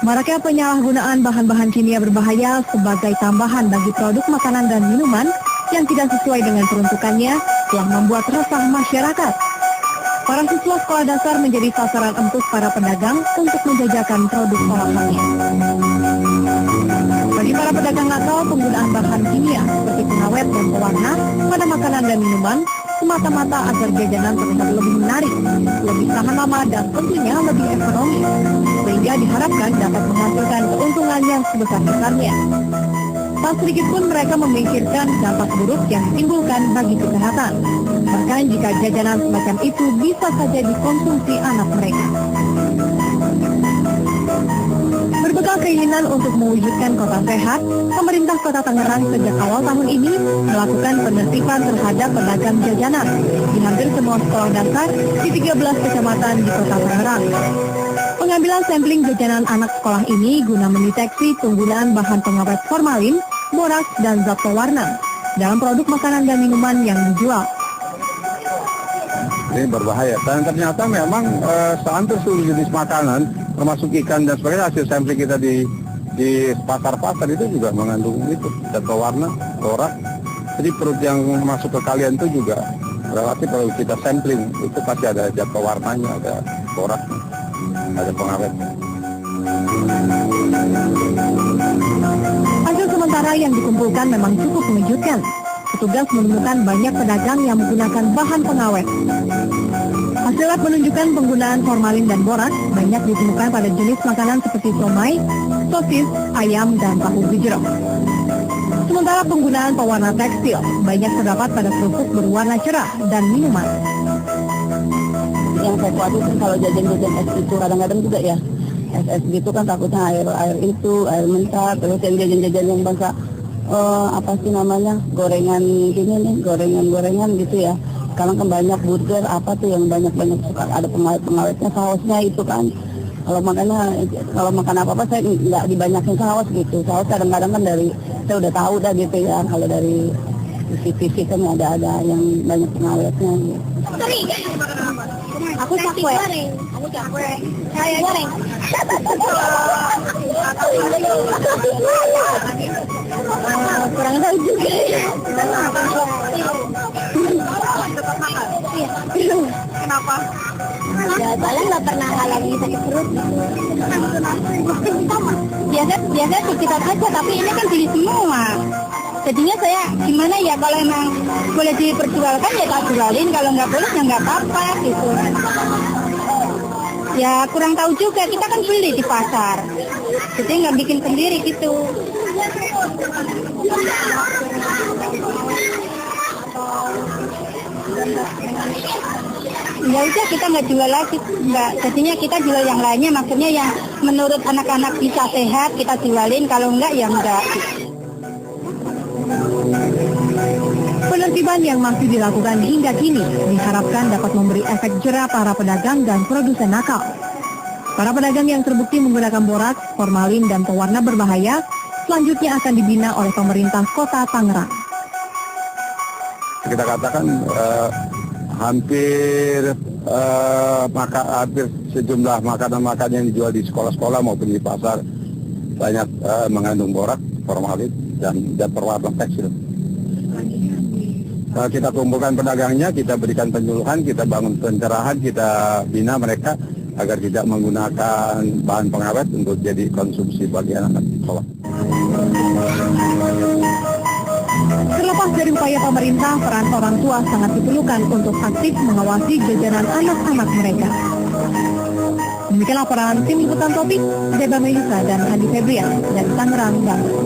Maraknya penyalahgunaan bahan-bahan kimia berbahaya sebagai tambahan bagi produk makanan dan minuman yang tidak sesuai dengan peruntukannya telah membuat resah masyarakat. Para siswa sekolah dasar menjadi sasaran empuk para pedagang untuk menjajakan produk olahannya. Bagi para pedagang nakal, penggunaan bahan kimia seperti pengawet dan pewarna pada makanan dan minuman semata-mata agar jajanan terlihat lebih menarik, lebih tahan lama dan tentunya lebih ekonomis, sehingga diharapkan dapat menghasilkan keuntungan yang sebesar-besarnya. Tak sedikit pun mereka memikirkan dampak buruk yang ditimbulkan bagi kesehatan. Bahkan jika jajanan semacam itu bisa saja dikonsumsi anak mereka. Berbekal keinginan untuk mewujudkan kota sehat, pemerintah Kota Tangerang sejak awal tahun ini melakukan penertiban terhadap pedagang jajanan di hampir semua sekolah dasar di 13 kecamatan di Kota Tangerang. Pengambilan sampling jajanan anak sekolah ini guna mendeteksi penggunaan bahan pengawet formalin, boraks, dan zat pewarna dalam produk makanan dan minuman yang dijual. Ini berbahaya dan ternyata memang hampir seluruh jenis makanan termasuk ikan dan sebagainya hasil sampling kita di pasar-pasar itu juga mengandung itu zat pewarna, borak. Jadi perut yang masuk ke kalian itu juga relatif kalau kita sampling itu pasti ada zat pewarnanya, ada boraknya, ada pengawetnya. Hasil sementara yang dikumpulkan memang cukup mengejutkan. Petugas menemukan banyak pedagang yang menggunakan bahan pengawet. Hasil lab menunjukkan penggunaan formalin dan boraks banyak ditemukan pada jenis makanan seperti somai, sosis, ayam, dan tahu gejrot. Sementara penggunaan pewarna tekstil banyak terdapat pada kerupuk berwarna cerah dan minuman. Yang saya khawatir kalau jajan-jajan es itu kadang-kadang juga ya, es gitu kan takutnya air itu, air mentah, terus yang jajan-jajan yang bangsa gorengan gini nih, gorengan gitu ya. Sekarang kan banyak burger apa tuh yang banyak suka ada pengawetnya, sausnya itu kan. Kalau makan apa-apa saya nggak dibanyakin saus gitu. Saus kadang-kadang kan dari saya udah tahu dah gitu ya. Kalau dari TV kan ada yang banyak pengawetnya. Gitu. Aku cakwe. Saya goreng. Kurang tahu juga. Kenapa? Ya, soalnya nggak pernah alami sakit perut. Biasa kita aja, tapi ini kan beli semua. Jadinya saya gimana ya, kalau emang boleh diperjualkan ya tak jualin, kalau nggak boleh ya nggak apa-apa gitu. Ya kurang tahu juga, kita kan beli di pasar, jadi nggak bikin sendiri gitu. Ya udah kita nggak jual lagi, nggak. Jadinya kita jual yang lainnya, maksudnya yang menurut anak-anak bisa sehat kita jualin, kalau enggak ya enggak. Penertiban yang masih dilakukan hingga kini diharapkan dapat memberi efek jera para pedagang dan produsen nakal. Para pedagang yang terbukti menggunakan boraks, formalin, dan pewarna berbahaya selanjutnya akan dibina oleh pemerintah Kota Tangerang. Kita katakan hampir sejumlah makanan-makanan yang dijual di sekolah-sekolah maupun di pasar banyak mengandung borak, formalin, dan berwarna tekstil. Kita kumpulkan pedagangnya, kita berikan penyuluhan, kita bangun pencerahan, kita bina mereka agar tidak menggunakan bahan pengawet untuk jadi konsumsi bagi anak-anak sekolah. Terlepas dari upaya pemerintah, peran orang tua sangat diperlukan untuk aktif mengawasi jajanan anak-anak mereka. Demikian laporan tim liputan Topik, Deba Melisa dan Hadi Febrian dari Tangerang, Banten.